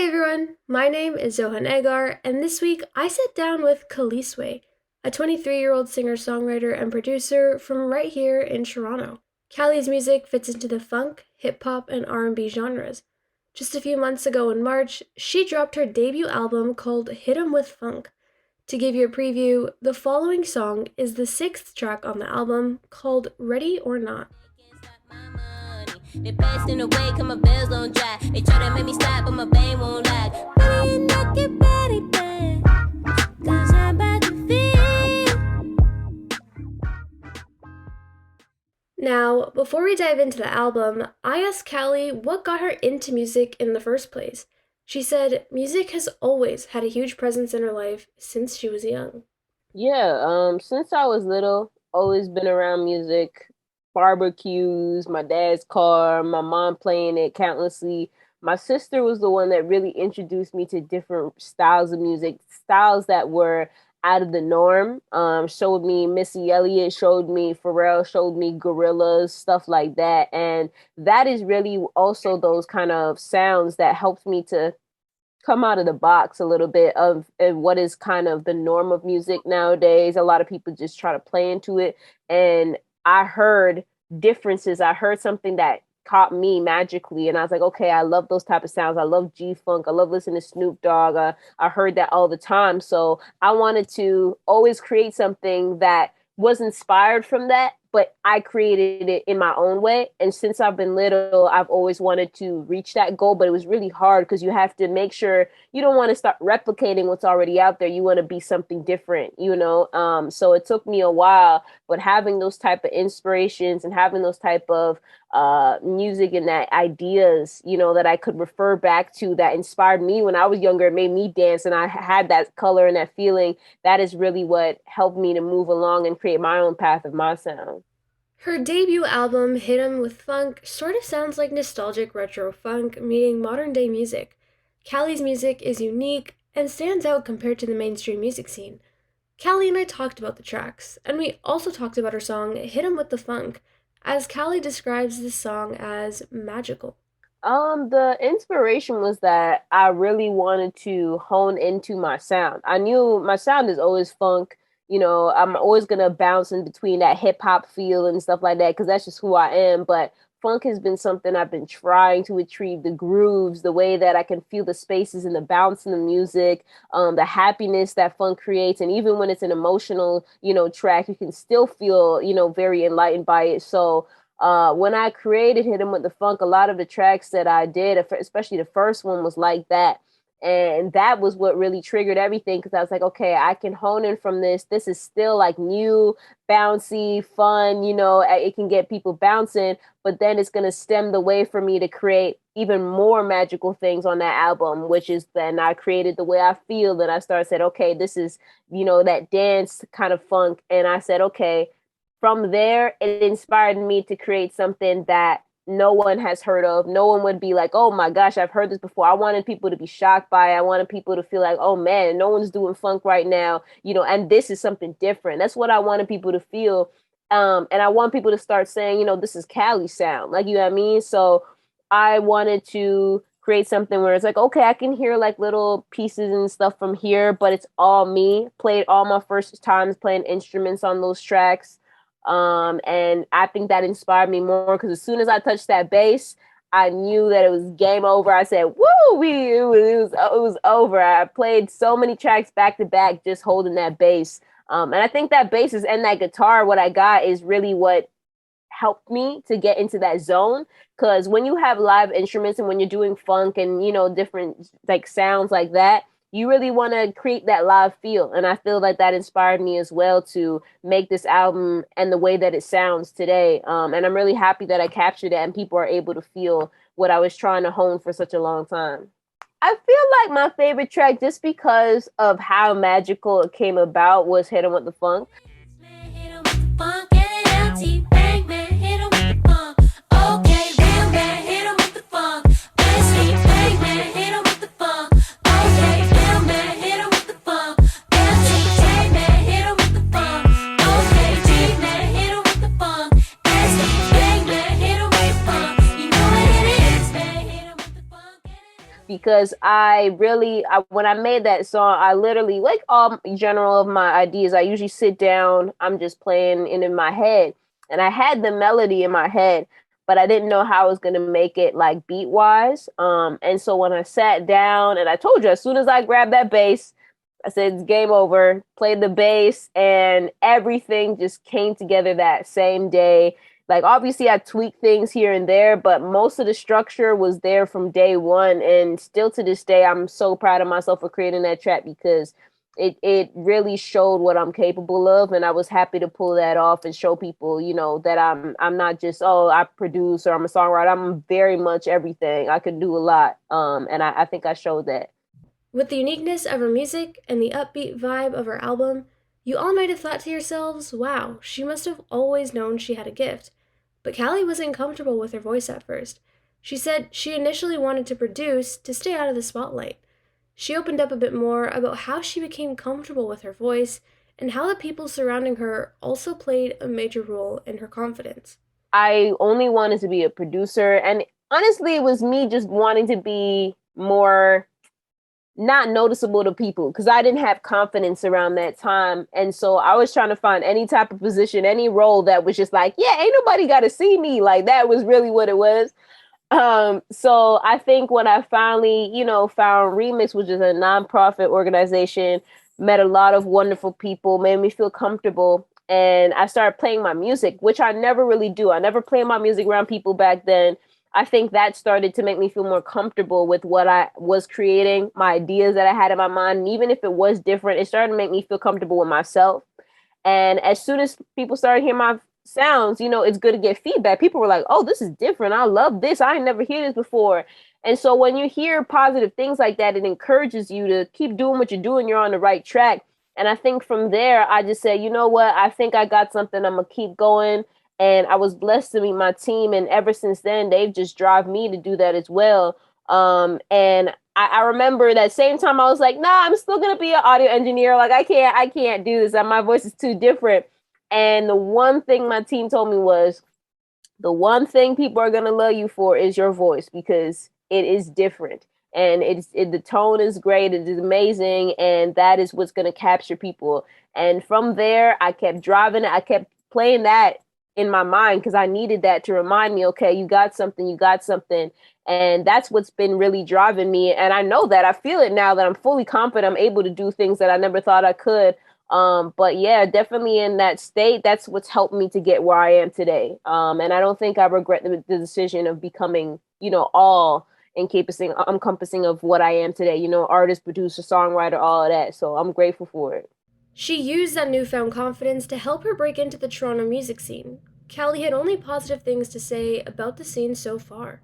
Hey everyone, my name is Zoha, and this week I sat down with Kalisway, a 23-year-old singer-songwriter and producer from right here in Toronto. Callie's music fits into the funk, hip-hop, and R&B genres. Just a few months ago in March, she dropped her debut album called Hit 'Em With Funk. To give you a preview, the following song is the sixth track on the album called Ready or Not. They passed in the way, cause my bells don't dry. They try to make me stop, but my vein won't lag. Ready or not, get ready, babe, cause I'm about to feel. Now, before we dive into the album, I asked Callie what got her into music in the first place. She said music has always had a huge presence in her life since she was young. Since I was little, always been around music, barbecues, my dad's car, my mom playing it countlessly. My sister was the one that really introduced me to different styles of music, styles that were out of the norm. Showed me Missy Elliott, showed me Pharrell, showed me Gorillaz, stuff like that. And that is really also those kind of sounds that helped me to come out of the box a little bit of what is kind of the norm of music nowadays. A lot of people just try to play into it. And I heard differences. I heard something that caught me magically. And I was like, okay, I love those type of sounds. I love G-Funk. I love listening to Snoop Dogg. I heard that all the time. So I wanted to always create something that was inspired from that, but I created it in my own way. And since I've been little, I've always wanted to reach that goal, but it was really hard because you have to make sure you don't want to start replicating what's already out there. You want to be something different, you know? So it took me a while, but having those type of inspirations and having those type of music and that ideas, you know, that I could refer back to that inspired me when I was younger, it made me dance and I had that color and that feeling. That is really what helped me to move along and create my own path of my sound. Her debut album, Hit 'Em With Funk, sort of sounds like nostalgic retro funk meeting modern day music. Callie's music is unique and stands out compared to the mainstream music scene. Callie and I talked about the tracks, and we also talked about her song, Hit 'Em With the Funk, as Callie describes this song as magical. The inspiration was that I really wanted to hone into my sound. I knew my sound is always funk. You know, I'm always gonna bounce in between that hip hop feel and stuff like that because that's just who I am. But funk has been something I've been trying to achieve the grooves, the way that I can feel the spaces and the bounce in the music, the happiness that funk creates. And even when it's an emotional, you know, track, you can still feel, you know, very enlightened by it. So when I created Hit 'Em With the Funk, a lot of the tracks that I did, especially the first one, was like that. And that was what really triggered everything because I was like, okay, I can hone in from this. This is still like new, bouncy, fun, you know, it can get people bouncing, but then it's going to stem the way for me to create even more magical things on that album, which is then I created the way I feel. Then I started said, okay, this is, you know, that dance kind of funk. And I said, okay, from there, it inspired me to create something that no one has heard of. No one would be like, oh my gosh, I've heard this before. I wanted people to be shocked by it. I wanted people to feel like, oh man, no one's doing funk right now, you know, and this is something different. That's what I wanted people to feel. And I want people to start saying, you know, this is Cali sound. Like, you know what I mean? So I wanted to create something where it's like, okay, I can hear like little pieces and stuff from here, but it's all me. Played all my first times playing instruments on those tracks. And I think that inspired me more because as soon as I touched that bass, I knew that it was game over. I said, "Woo!" It was over. I played so many tracks back to back, just holding that bass. And I think that bass and that guitar, what I got, is really what helped me to get into that zone. Because when you have live instruments and when you're doing funk and you know different like sounds like that, you really want to create that live feel. And I feel like that inspired me as well to make this album and the way that it sounds today. And I'm really happy that I captured it and people are able to feel what I was trying to hone for such a long time. I feel like my favorite track, just because of how magical it came about, was Hit 'Em With the Funk. Man, hit 'em with the funk, LLT, bang, man, hit 'em with the funk. Okay, real man, hit 'em with the funk. Bessie, bang, man, hit 'em with the funk. Okay, real man, hit 'em with the funk. Bessie, J man, hit 'em with the funk. Okay, G man, hit 'em with the funk. Bessie, bang, man, hit 'em with the funk. You know what it is, man, hit 'em with the funk. because when I made that song, I literally, like all general of my ideas, I usually sit down, I'm just playing it in my head. And I had the melody in my head, but I didn't know how I was going to make it like beat wise. And so when I sat down, and I told you, as soon as I grabbed that bass, I said, it's game over, played the bass, and everything just came together that same day. Like, obviously, I tweaked things here and there, but most of the structure was there from day one. And still to this day, I'm so proud of myself for creating that track because it really showed what I'm capable of. And I was happy to pull that off and show people, that I'm not just, oh, I produce or I'm a songwriter. I'm very much everything. I could do a lot. And I think I showed that. With the uniqueness of her music and the upbeat vibe of her album, you all might have thought to yourselves, wow, she must have always known she had a gift. But Callie wasn't comfortable with her voice at first. She said she initially wanted to produce to stay out of the spotlight. She opened up a bit more about how she became comfortable with her voice and how the people surrounding her also played a major role in her confidence. I only wanted to be a producer. And honestly, it was me just wanting to be more not noticeable to people because I didn't have confidence around that time. And so I was trying to find any type of position, any role that was just like, yeah, ain't nobody got to see me. Like that was really what it was. So I think when I finally, found Remix, which is a nonprofit organization, met a lot of wonderful people, made me feel comfortable. And I started playing my music, which I never really do. I never played my music around people back then. I think that started to make me feel more comfortable with what I was creating, my ideas that I had in my mind. And even if it was different, it started to make me feel comfortable with myself. And as soon as people started hearing my sounds, it's good to get feedback. People were like, oh, this is different. I love this. I never heard this before. And so when you hear positive things like that, it encourages you to keep doing what you're doing. You're on the right track. And I think from there, I just said, you know what? I think I got something. I'm going to keep going. And I was blessed to meet my team. And ever since then, they've just driven me to do that as well. And I remember that same time I was like, nah, I'm still going to be an audio engineer. Like, I can't do this. My voice is too different. And the one thing my team told me was the one thing people are going to love you for is your voice because it is different. And the tone is great. It is amazing. And that is what's going to capture people. And from there, I kept driving it. I kept playing that in my mind because I needed that to remind me, okay, you got something, you got something. And that's what's been really driving me. And I know that I feel it now that I'm fully confident. I'm able to do things that I never thought I could. But yeah, definitely in that state, that's what's helped me to get where I am today. And I don't think I regret the decision of becoming, all encompassing of what I am today, artist, producer, songwriter, all of that. So I'm grateful for it. She used that newfound confidence to help her break into the Toronto music scene. Callie had only positive things to say about the scene so far.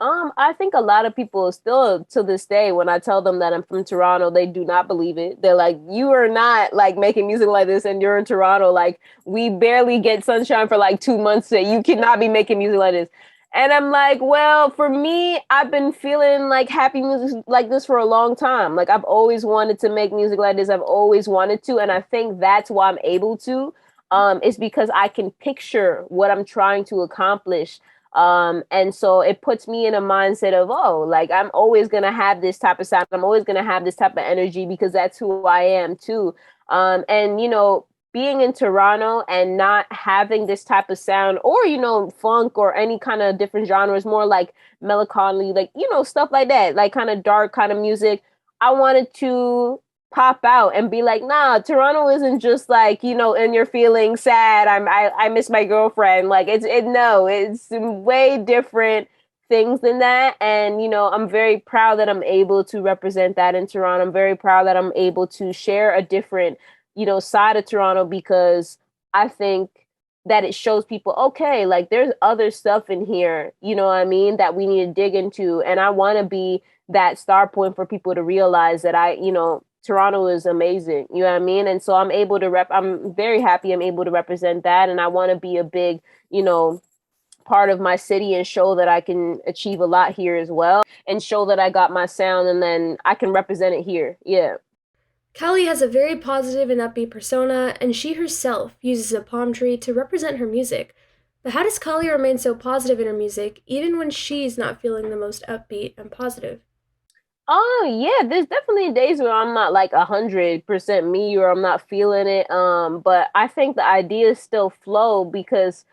I think a lot of people still to this day, when I tell them that I'm from Toronto, they do not believe it. They're like, you are not like making music like this and you're in Toronto. Like we barely get sunshine for like 2 months. So you cannot be making music like this. And I'm like, well, for me, I've been feeling like happy music like this for a long time. Like I've always wanted to make music like this. I've always wanted to. And I think that's why I'm able to, is because I can picture what I'm trying to accomplish. And so it puts me in a mindset of, oh, like I'm always going to have this type of sound. I'm always going to have this type of energy because that's who I am too. And, being in Toronto and not having this type of sound or, funk or any kind of different genres, more like melancholy, like, stuff like that, like kind of dark kind of music. I wanted to pop out and be like, nah, Toronto isn't just like, and you're feeling sad. I miss my girlfriend. Like it's way different things than that. And, I'm very proud that I'm able to represent that in Toronto. I'm very proud that I'm able to share a different, side of Toronto because I think that it shows people, okay, like there's other stuff in here, you know what I mean, that we need to dig into. And I want to be that star point for people to realize that Toronto is amazing. You know what I mean? And so I'm able to I'm very happy I'm able to represent that. And I want to be a big, part of my city and show that I can achieve a lot here as well and show that I got my sound and then I can represent it here. Yeah. Callie has a very positive and upbeat persona, and she herself uses a palm tree to represent her music. But how does Callie remain so positive in her music, even when she's not feeling the most upbeat and positive? Oh yeah, there's definitely days where I'm not like 100% me or I'm not feeling it. But I think the ideas still flow because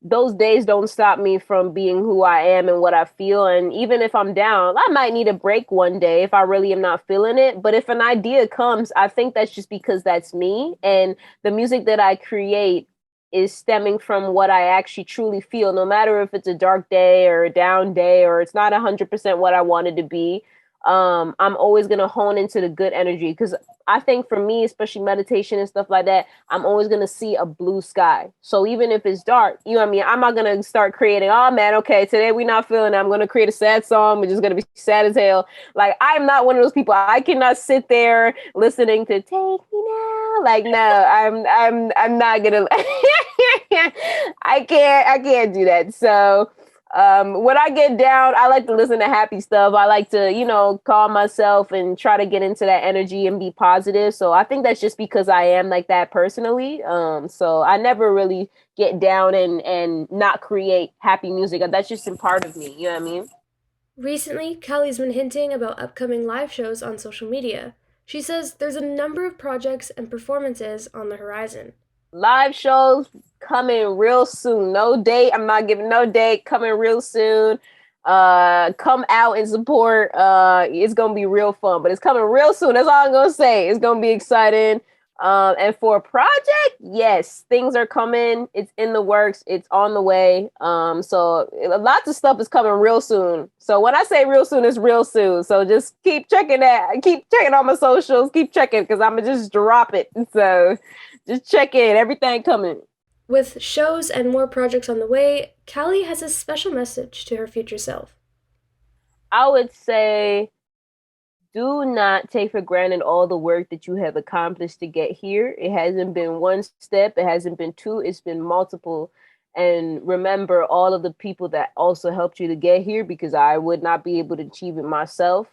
those days don't stop me from being who I am and what I feel. And even if I'm down, I might need a break one day if I really am not feeling it. But if an idea comes, I think that's just because that's me. And the music that I create is stemming from what I actually truly feel, no matter if it's a dark day or a down day or it's not 100% what I wanted to be. I'm always going to hone into the good energy because I think for me, especially meditation and stuff like that, I'm always going to see a blue sky. So even if it's dark, you know what I mean? I'm not going to start creating, oh man, okay, today we're not feeling it. I'm going to create a sad song, which is going to be sad as hell. Like, I'm not one of those people. I cannot sit there listening to Take Me Now. Like, no, I'm not going to, I can't do that. So, when I get down, I like to listen to happy stuff. I like to, calm myself and try to get into that energy and be positive. So I think that's just because I am like that personally. So I never really get down and not create happy music. That's just a part of me. You know what I mean? Recently, Callie's been hinting about upcoming live shows on social media. She says there's a number of projects and performances on the horizon. Live shows coming real soon. No date. I'm not giving no date. Coming real soon. Come out and support. It's gonna be real fun, but it's coming real soon. That's all I'm gonna say. It's gonna be exciting. And for a project, yes, things are coming. It's in the works. It's on the way. So lots of stuff is coming real soon. So when I say real soon, it's real soon. So just keep checking that. Keep checking on my socials. Keep checking because I'm gonna just drop it. So just check in. Everything coming. With shows and more projects on the way, Callie has a special message to her future self. I would say do not take for granted all the work that you have accomplished to get here. It hasn't been one step, it hasn't been two, it's been multiple. And remember all of the people that also helped you to get here because I would not be able to achieve it myself.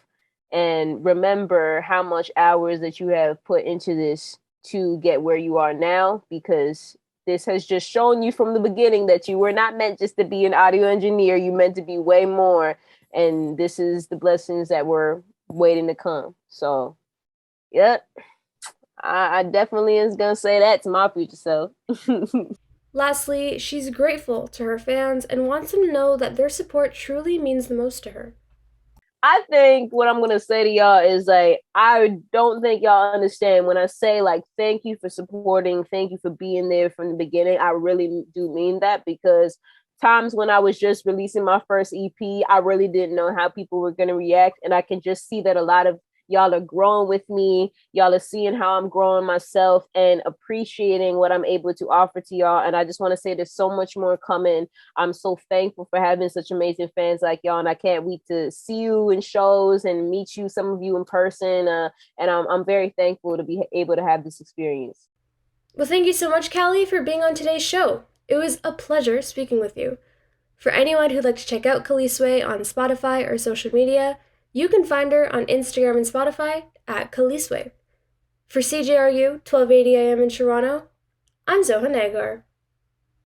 And remember how much hours that you have put into this to get where you are now because this has just shown you from the beginning that you were not meant just to be an audio engineer. You meant to be way more. And this is the blessings that were waiting to come. So, yep, I definitely is gonna say that to my future self. Lastly, she's grateful to her fans and wants them to know that their support truly means the most to her. I think what I'm gonna say to y'all is like I don't think y'all understand when I say like thank you for supporting, thank you for being there from the beginning. I really do mean that because times when I was just releasing my first EP, I really didn't know how people were gonna react, and I can just see that a lot of y'all are growing with me. Y'all are seeing how I'm growing myself and appreciating what I'm able to offer to y'all. And I just want to say there's so much more coming. I'm so thankful for having such amazing fans like y'all, and I can't wait to see you in shows and meet you, some of you in person. And I'm very thankful to be able to have this experience. Well, thank you so much, Callie, for being on today's show. It was a pleasure speaking with you. For anyone who'd like to check out Kalisway on Spotify or social media, you can find her on Instagram and Spotify at Kalisway. For CJRU 1280 AM in Toronto, I'm Zoha Nagar.